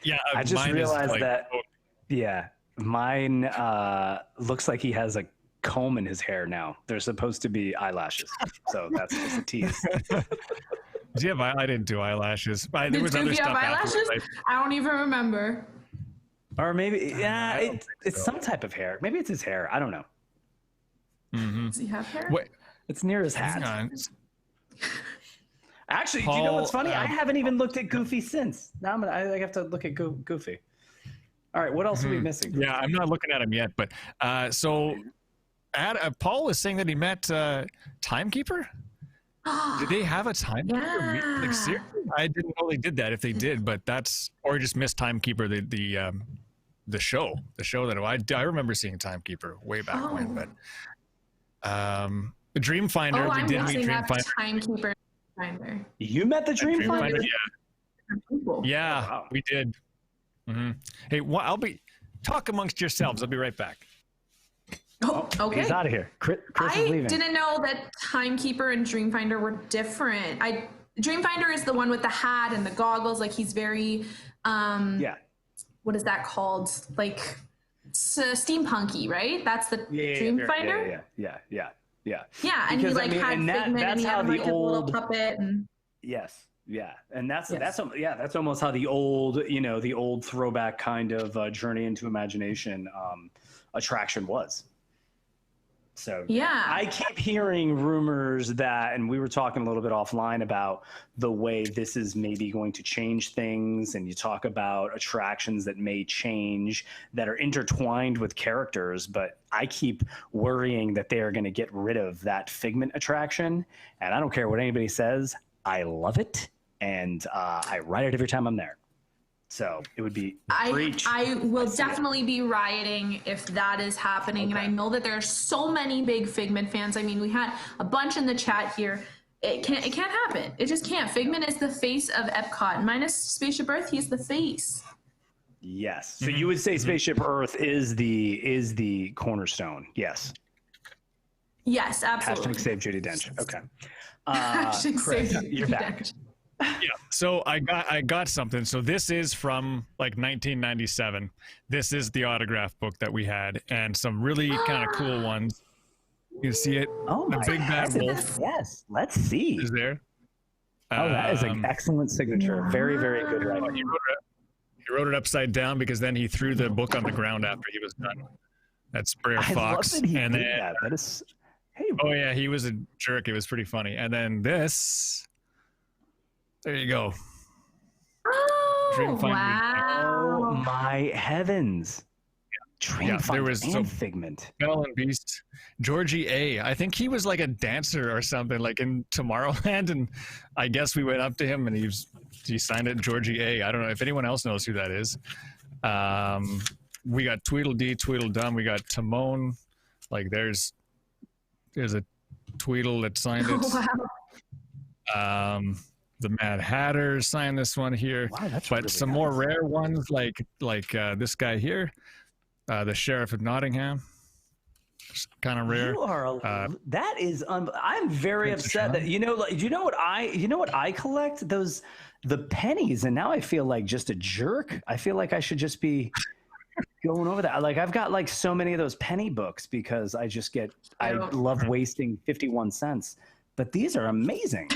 Yeah, I just realized that. Yeah, mine looks like he has a comb in his hair now. They're supposed to be eyelashes, so that's just a tease. I didn't do eyelashes. There was other stuff. Eyelashes? I don't even remember. Or maybe, it's some type of hair. Maybe it's his hair. I don't know. Does he have hair? Wait, it's near his hat. Actually, do you know what's funny? I haven't even looked at Goofy since. Now I have to look at Goofy. All right, what else are we missing? Yeah, I'm not looking at him yet, but Paul was saying that he met Timekeeper. Did they have a Timekeeper? Yeah. Like, seriously? I didn't know they did that. If they did, but or just missed Timekeeper, the show that I remember seeing Timekeeper way back when, but The Dreamfinder. Oh, We I'm did meet mixing up Dreamfinder. Timekeeper and Dreamfinder. You met the Dreamfinder? Yeah, Wow. we did. Hey, I'll be talk amongst yourselves. I'll be right back. Oh, okay. He's out of here. Chris is I leaving. didn't know that Timekeeper and Dreamfinder were different. Dreamfinder is the one with the hat and the goggles. Like he's very, Yeah. what is that called? Like steampunky, right? That's the Dreamfinder. Yeah. Yeah, and Because, he like had Figment, and he had like his little puppet. And Yes. Yeah. And that's almost how the old throwback kind of Journey into Imagination attraction was. So yeah, I keep hearing rumors that, and we were talking a little bit offline about the way this is maybe going to change things. And you talk about attractions that may change that are intertwined with characters, but I keep worrying that they are going to get rid of that Figment attraction. And I don't care what anybody says. I love it. And I ride it every time I'm there. So it would be I will definitely be rioting if that is happening. Okay. And I know that there are so many big Figment fans. I mean, we had a bunch in the chat here. It can't happen. It just can't. Figment is the face of Epcot. Minus Spaceship Earth, he's the face. Yes. So you would say Spaceship Earth is the cornerstone. Yes. Yes, absolutely. # save Judi Dench. Okay. Chris, you're back. Yeah. So I got something. So this is from like 1997. This is the autograph book that we had, and some really kind of cool ones. You see it? Oh the my big bad God. wolf. Yes. Let's see. Is there? Oh, that is an excellent signature. Very, very good writing. He wrote it upside down because then he threw the book on the ground after he was done. That's Brer Fox. I love that he and did then, that. That is. Hey. Oh yeah, he was a jerk. It was pretty funny. And then this. There you go. Oh, wow. Oh my heavens. Yeah, there was some Figment. Belle and Beast. Georgie A. I think he was like a dancer or something, like in Tomorrowland, and I guess we went up to him and he signed it Georgie A. I don't know if anyone else knows who that is. We got Tweedledee, Tweedledum. We got Timon. Like there's a Tweedle that signed it. Oh, wow. The Mad Hatter signed this one here. Wow, that's but really some nice. more rare ones like this guy here, the Sheriff of Nottingham. It's kind of rare. You are that is I'm very upset that you know what I collect, the pennies, and now I feel like just a jerk. I feel like I should just be going over that. Like I've got like so many of those penny books because I love wasting 51 cents. But these are amazing.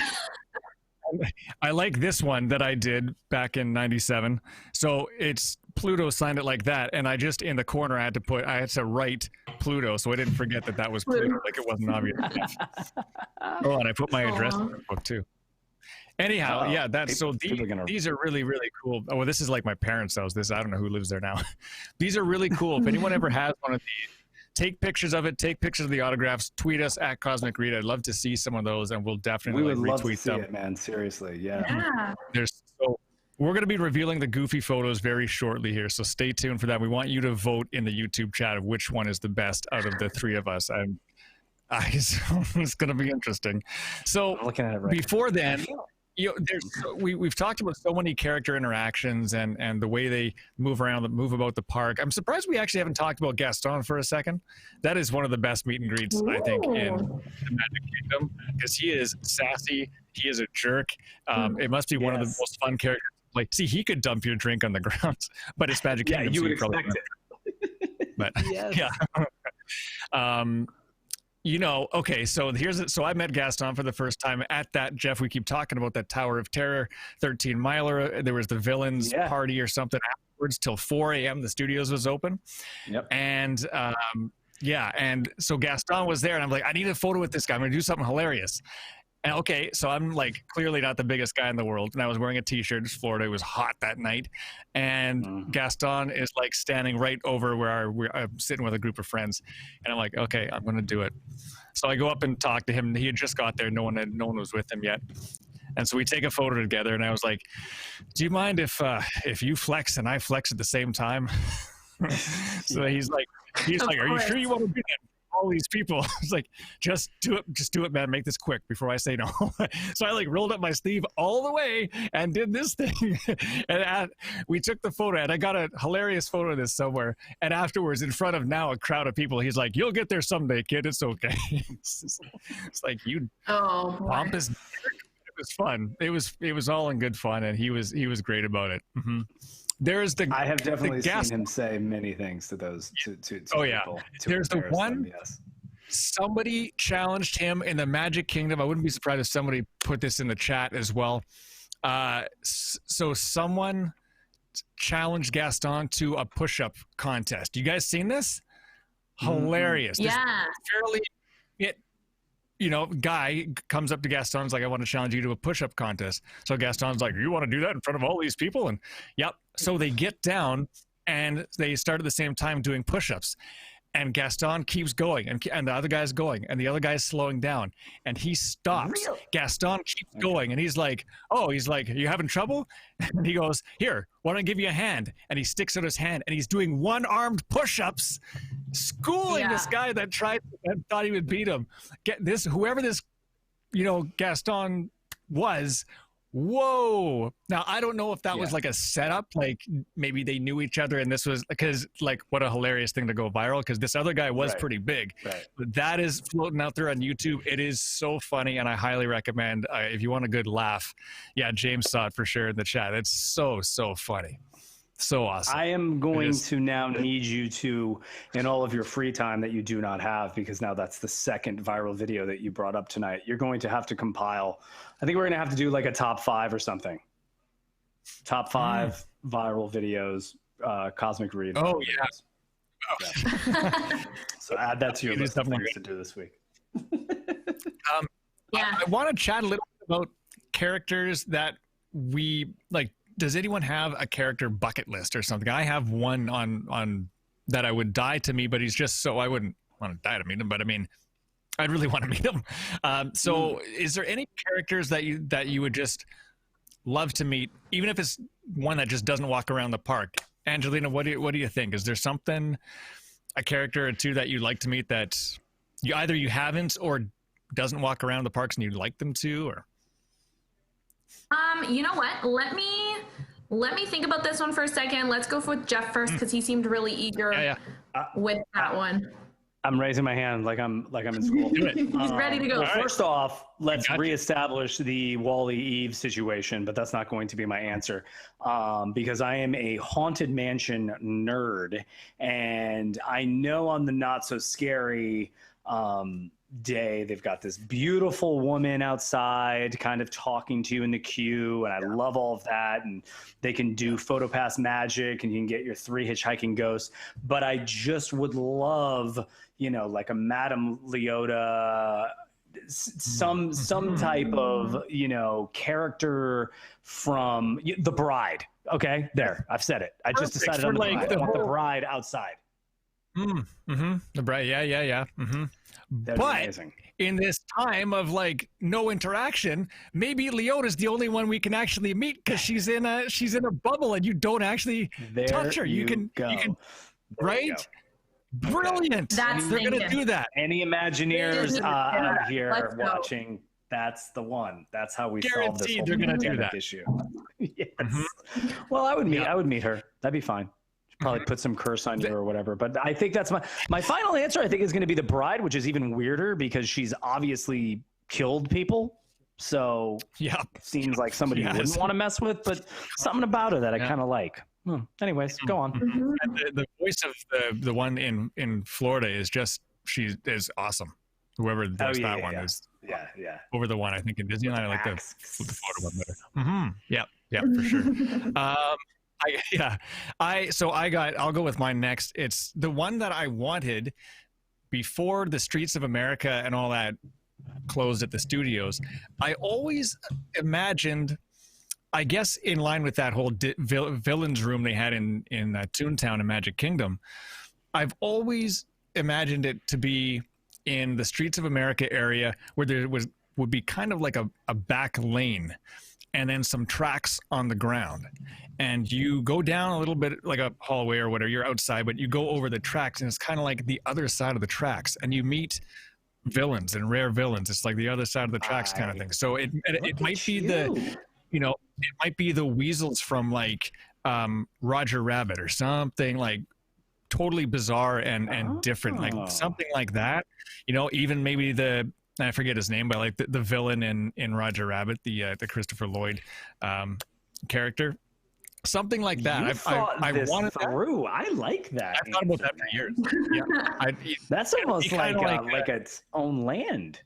I like this one that I did back in '97. So it's Pluto signed it like that, and I just in the corner I had to write Pluto, so I didn't forget that was Pluto. Like it wasn't obvious. Oh, and I put my address in the book too. Anyhow, yeah, these are really, really cool. Oh, well, this is like my parents' house. I don't know who lives there now. These are really cool. If anyone ever has one of these, take pictures of it. Take pictures of the autographs. Tweet us at Cosmic Reid. I'd love to see some of those, and we'll definitely we would love retweet to see them. it, man. Seriously, yeah. We're going to be revealing the goofy photos very shortly here, so stay tuned for that. We want you to vote in the YouTube chat of which one is the best out of the three of us. It's going to be interesting. So I'm looking at it right before then, we've talked about so many character interactions and the way they move about the park. I'm surprised we actually haven't talked about Gaston for a second. That is one of the best meet and greets, I think, in the Magic Kingdom, because he is sassy. He is a jerk. It must be one of the most fun characters. Like, see, he could dump your drink on the ground, but it's Magic Kingdom. You would probably expect it. But yeah. Okay, so so I met Gaston for the first time at that, Jeff, we keep talking about that Tower of Terror, 13 miler. There was the villains party or something afterwards till 4 a.m. The studios was open. Yep. And and so Gaston was there, and I'm like, I need a photo with this guy. I'm gonna do something hilarious. And okay, so I'm like clearly not the biggest guy in the world, and I was wearing a t-shirt. It's Florida. It was hot that night, and Gaston is like standing right over where I'm sitting with a group of friends, and I'm like, okay, I'm gonna do it. So I go up and talk to him. He had just got there. No one was with him yet, and so we take a photo together. And I was like, do you mind if you flex and I flex at the same time? So he's like, are you sure you want to do that? all these people. It's like, just do it, man. Make this quick before I say no. So I like rolled up my sleeve all the way and did this thing. And we took the photo, and I got a hilarious photo of this somewhere. And afterwards, in front of now a crowd of people, he's like, "You'll get there someday, kid. It's okay." It's like, you pompous. It was fun. It was all in good fun, and he was great about it. Mm-hmm. There's I have definitely seen him say many things to those to oh people, yeah. There's the one. Them, yes. Somebody challenged him in the Magic Kingdom. I wouldn't be surprised if somebody put this in the chat as well. So someone challenged Gaston to a push-up contest. You guys seen this? Hilarious. Yeah. Guy comes up to Gaston, is like, "I want to challenge you to a push-up contest." So Gaston's like, "You want to do that in front of all these people?" And yep. So they get down and they start at the same time doing push-ups. And Gaston keeps going, and the other guy's going, and the other guy's slowing down, and he stops. Really? Gaston keeps going, and he's like, "Are you having trouble?" And he goes, "Here, why don't I give you a hand?" And he sticks out his hand, and he's doing one-armed push-ups, schooling this guy that thought he would beat him. Get this, whoever this, Gaston was. Whoa. Now, I don't know if that was like a setup, like maybe they knew each other, and this was because, like, what a hilarious thing to go viral, because this other guy was pretty big. Right. But that is floating out there on YouTube. It is so funny, and I highly recommend if you want a good laugh. Yeah, James saw it for sure in the chat. It's so funny. So awesome. I am going to now need you to, in all of your free time that you do not have, because now that's the second viral video that you brought up tonight, you're going to have to compile. I think we're going to have to do like a top 5 or something. Top 5 viral videos, Cosmic Reid. Oh, yeah. So add that to your list of things to do this week. I want to chat a little bit about characters that we like. Does anyone have a character bucket list or something? I have one on that I would die to meet, but he's just so I wouldn't want to die to meet him. But I mean, I'd really want to meet him. Is there any characters that you would just love to meet, even if it's one that just doesn't walk around the park? Angelina, what do you think? Is there something, a character or two that you'd like to meet that you haven't or doesn't walk around the parks and you'd like them to? Or you know what? Let me think about this one for a second. Let's go with Jeff first, because he seemed really eager with that one. I'm raising my hand like I'm in school. Do it. He's ready to go. Well, first off, let's reestablish the Wally Eve situation, but that's not going to be my answer, because I am a Haunted Mansion nerd, and I know on the Not So Scary day they've got this beautiful woman outside kind of talking to you in the queue, and I love all of that, and they can do PhotoPass magic and you can get your 3 hitchhiking ghosts, but I just would love, like a Madame Leota, some type of character from The Bride. Okay, there, I've said it. I just decided on The Bride. I want The Bride outside. The Bride, yeah. But amazing. In this time of like no interaction, maybe Leota's the only one we can actually meet, because she's in a bubble and you don't actually touch her. You can right? Brilliant. They're gonna do that. Any Imagineers out here watching? That's the one. That's how we solve this whole they're gonna do that issue. Yes. Well, I would meet her. That'd be fine. Probably put some curse on you or whatever. But I think that's my final answer, I think, is going to be The Bride, which is even weirder because she's obviously killed people. So seems like somebody you wouldn't want to mess with, but something about her that I kind of like. Anyways, go on. And the voice of the one in Florida is she is awesome. Whoever does that one is over the one, I think, in Disneyland. I like the Florida one better. Yeah, for sure. I'll go with mine next. It's the one that I wanted before the Streets of America and all that closed at the studios. I always imagined, I guess in line with that whole villains room they had in Toontown and Magic Kingdom, I've always imagined it to be in the Streets of America area where there would be kind of like a back lane. and then some tracks on the ground. And you go down a little bit like a hallway or whatever, you're outside, but you go over the tracks and it's kind of like the other side of the tracks, and you meet villains and rare villains. It's like the other side of the tracks kind of thing. So it might be it might be the weasels from like Roger Rabbit or something like totally bizarre and different, like something like that. Even maybe I forget his name, but like the villain in Roger Rabbit, the Christopher Lloyd character. Something like that. I wanted through. I like that. I've thought about that for years. Yeah, that's almost like its own land.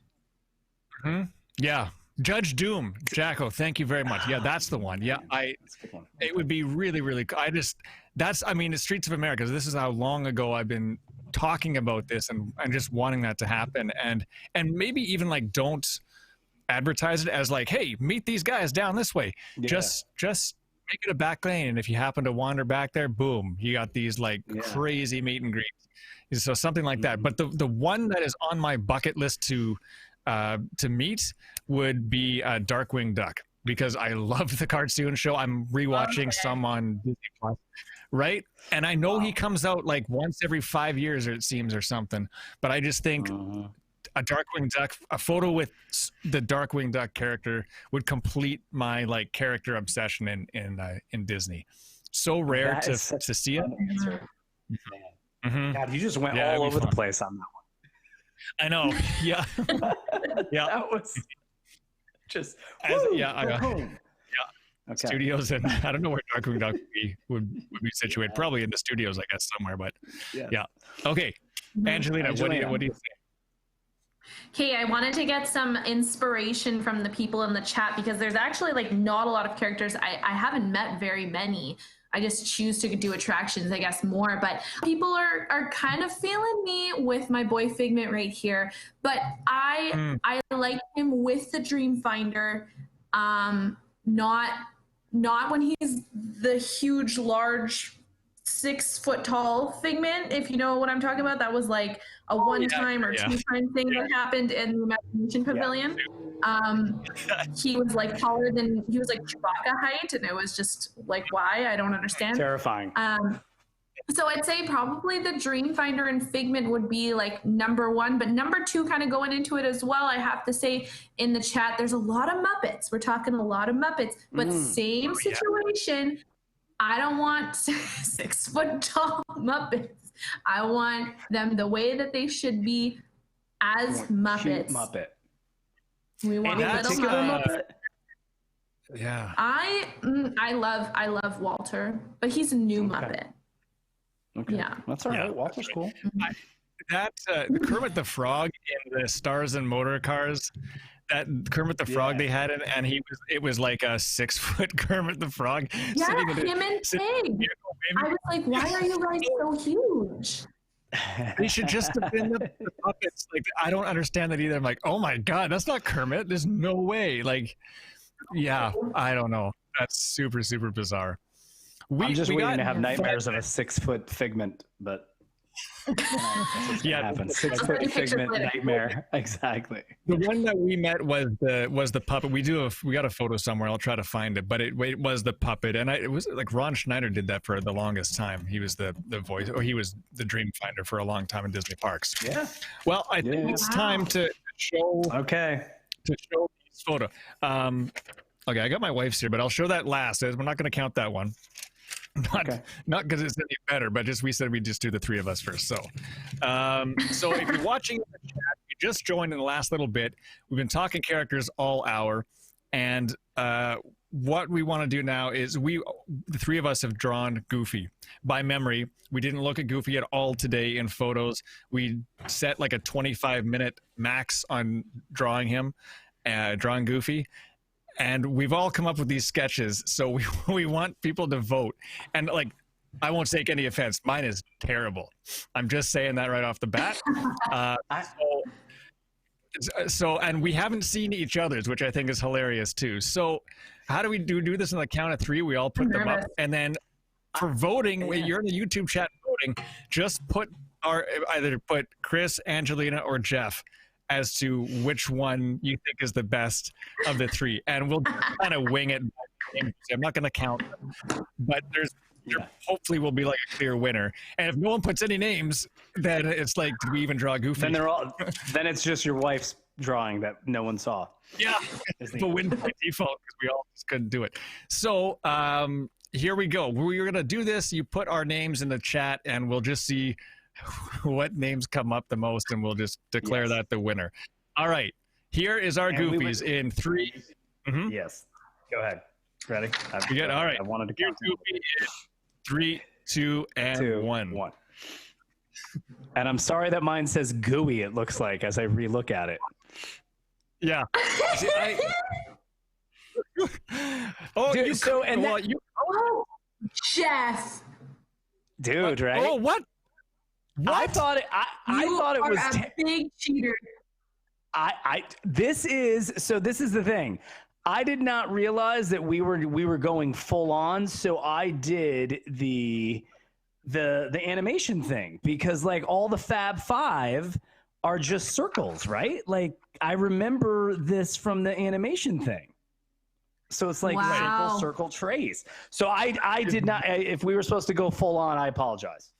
Mm-hmm. Yeah, Judge Doom, Jacko. Thank you very much. Yeah, that's the one. Yeah, it would be really, really. The Streets of America. This is how long ago I've been talking about this and just wanting that to happen, and maybe even like don't advertise it as like, hey, meet these guys down this way. Yeah. Just make it a back lane, and if you happen to wander back there, boom, you got these like crazy meet and greets. So something like that. But the one that is on my bucket list to meet would be Darkwing Duck, because I love the cartoon show. I'm rewatching some on Disney Plus, right? And I know he comes out like once every 5 years, or it seems, or something. But I just think a Darkwing Duck, a photo with the Darkwing Duck character would complete my like character obsession in Disney. So rare to see it. Mm-hmm. God, you just went all over the place on that one. I know. Yeah. Yeah. That was just Okay. Studios, and I don't know where Darkwing Duck would be situated. Probably in the studios, I guess, somewhere. But yeah. Okay, Angelina, what do you think? Okay, I wanted to get some inspiration from the people in the chat, because there's actually like not a lot of characters. I haven't met very many. I just choose to do attractions, I guess, more. But people are kind of feeling me with my boy Figment right here. But I like him with the Dreamfinder, not when he's the huge, large, 6 foot tall Figment, if you know what I'm talking about. That was like a one-time or two-time thing that happened in the Imagination Pavilion. He was like taller than, he was like Chewbacca height, and it was just like, why? I don't understand. Terrifying. So I'd say probably the Dreamfinder and Figment would be like number 1, but number 2, kind of going into it as well, I have to say in the chat, there's a lot of Muppets. We're talking a lot of Muppets, but same situation. I don't want 6 foot tall Muppets. I want them the way that they should be, as Muppets. Muppet. We want little Muppet. Yeah. I love Walter, but he's a new Muppet. Okay. Yeah. That's all right. Walter's cool. Kermit the Frog in the Stars and Motor Cars, that Kermit the Frog they had, and it was like a 6 foot Kermit the Frog. Yeah, him and Pig. I was like, why are you guys so huge? They should just have been the puppets. Like, I don't understand that either. I'm like, oh my God, that's not Kermit. There's no way. Like, yeah, I don't know. That's super, super bizarre. I'm just waiting to have nightmares of a 6 foot Figment, but happen. 6 foot Figment nightmare. Exactly. The one that we met was the puppet. We got a photo somewhere. I'll try to find it, but it was the puppet, and it was like Ron Schneider did that for the longest time. He was the voice, or he was the Dreamfinder for a long time in Disney parks. Yeah. Well, I think it's time to show. Okay. To show this photo. Okay, I got my wife's here, but I'll show that last. We're not going to count that one. Not because it's any better, but just we said we'd just do the 3 of us first. So if you're watching in the chat, you just joined in the last little bit. We've been talking characters all hour, and what we want to do now is the 3 of us have drawn Goofy by memory. We didn't look at Goofy at all today in photos. We set like a 25-minute max on drawing him, drawing Goofy. And we've all come up with these sketches, so we want people to vote. And like, I won't take any offense. Mine is terrible. I'm just saying that right off the bat. And we haven't seen each other's, which I think is hilarious too. So how do we do this on the count of 3? We all put them up, and then for voting, when you're in the YouTube chat voting, just either put Chris, Angelina, or Jeff as to which one you think is the best of the three, and we'll kind of wing it. I'm not going to count them, but there hopefully will be like a clear winner. And if no one puts any names, then it's like, did we even draw Goofy? Then it's just your wife's drawing that no one saw. Yeah, the win by default because we all just couldn't do it. So here we go. We're gonna do this. You put our names in the chat, and we'll just see what names come up the most, and we'll just declare that the winner. All right, here is our Goofies in 3. Mm-hmm. Yes, go ahead. Ready? You good? All right. I wanted to count. Goofy in 3, 2, and 1. And I'm sorry that mine says gooey. It looks like as I relook at it. Yeah. See, oh, dude, Jeff. Dude, right? Oh, what? I thought it. I thought it was a big cheater. This is the thing. I did not realize that we were going full on, so I did the animation thing because like all the Fab Five are just circles, right? Like I remember this from the animation thing. So it's like circle, trace. So I did not. If we were supposed to go full on, I apologize.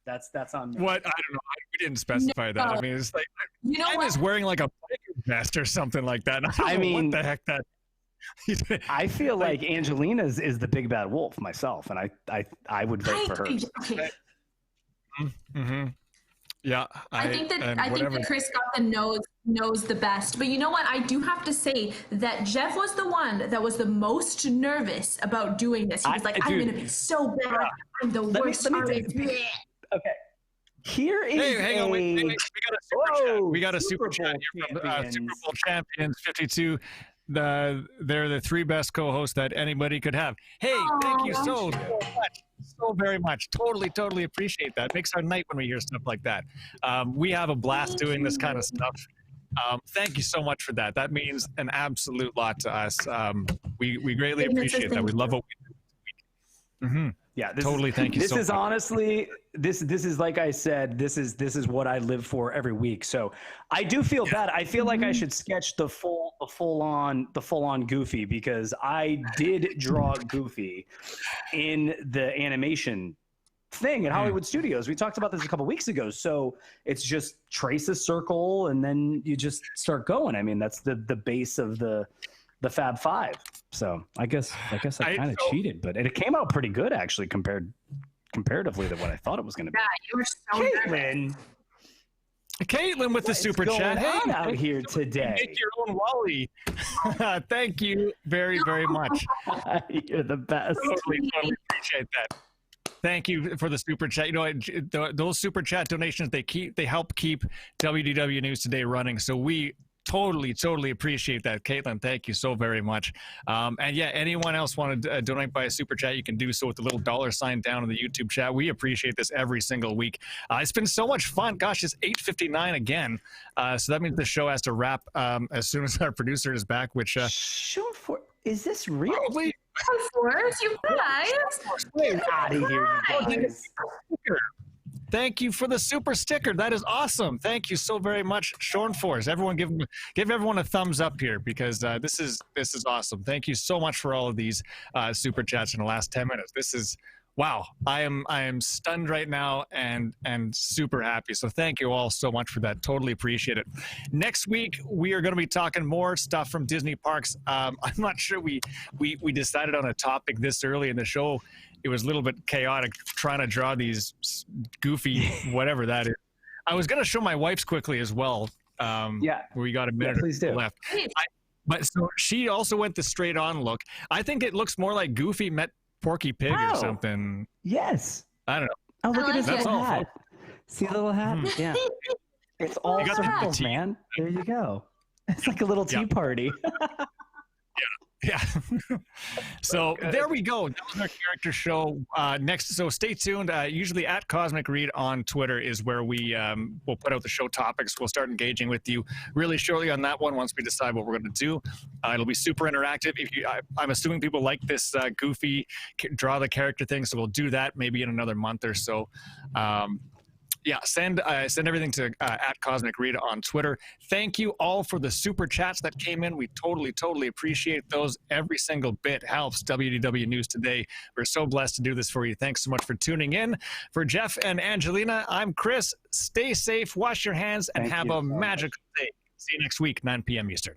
That's on me. What? I don't know. We didn't specify that. I mean, it's like mine is wearing like a biker vest or something like that. I mean, what the heck that. I feel like Angelina is the big bad wolf myself, and I would vote for her. Okay. Mm-hmm. Yeah, I think that Chris got the knows the best. But you know what? I do have to say that Jeff was the one that was the most nervous about doing this. He was like, "I'm gonna be so bad. I'm the worst artist." Okay. Here is hang on. We got a super chat. We got a super chat here from Super Bowl Champions 52. They're the 3 best co-hosts that anybody could have. Hey, thank you so very much. Totally appreciate that. Makes our night when we hear stuff like that. We have a blast doing this kind of stuff. Thank you so much for that. That means an absolute lot to us. We greatly appreciate that. We love what we do. Mm-hmm. Yeah, thank you. This so is much. Honestly, this is like I said, this is what I live for every week. So I do feel bad. I feel like I should sketch the full on Goofy because I did draw Goofy in the animation thing at Hollywood Studios. We talked about this a couple weeks ago. So it's just trace a circle and then you just start going. I mean, that's the base of the Fab Five. So I guess I kind of cheated, but it came out pretty good actually comparatively to what I thought it was going to be. Yeah, you were so Caitlin with the super chat. Hey, out here today. Make your own Wally. Thank you very much. You're the best. Totally appreciate that. Thank you for the super chat. You know, those super chat donations they help keep WDW News Today running. So we totally appreciate that, Caitlin. Thank you so very much. And yeah, anyone else want to donate by a super chat, you can do so with the little $sign down in the YouTube chat. We appreciate this every single week. It's been so much fun. Gosh, it's 8:59 again. So that means the show has to wrap as soon as our producer is back. Which is this real? Probably. Of course, you guys. Get out of here, you guys. Thank you for the super sticker. That is awesome. Thank you so very much, Sean Force. Everyone, give everyone a thumbs up here because this is awesome. Thank you so much for all of these super chats in the last 10 minutes. This is wow. I am stunned right now and super happy. So thank you all so much for that. Totally appreciate it. Next week we are going to be talking more stuff from Disney parks. I'm not sure we decided on a topic this early in the show. It was a little bit chaotic trying to draw these goofy whatever that is. I was going to show my wife's quickly as well. We got a minute left. But so she also went the straight on look. I think it looks more like Goofy met Porky Pig or something. Yes. I don't know. Oh, look at his little hat. See the little hat? Mm. Yeah. It's all circles, man. There you go. It's like a little tea party. Yeah. So there we go. That was our character show. So stay tuned. Usually at Cosmic Reid on Twitter is where we will put out the show topics. We'll start engaging with you really shortly on that one once we decide what we're going to do. It'll be super interactive. I'm assuming people like this goofy draw the character thing, so we'll do that maybe in another month or so. Yeah, send everything to at Cosmic Reid on Twitter. Thank you all for the super chats that came in. We totally appreciate those. Every single bit helps WDW News Today. We're so blessed to do this for you. Thanks so much for tuning in. For Jeff and Angelina, I'm Chris. Stay safe, wash your hands, and have a magical day. See you next week, 9 p.m. Eastern.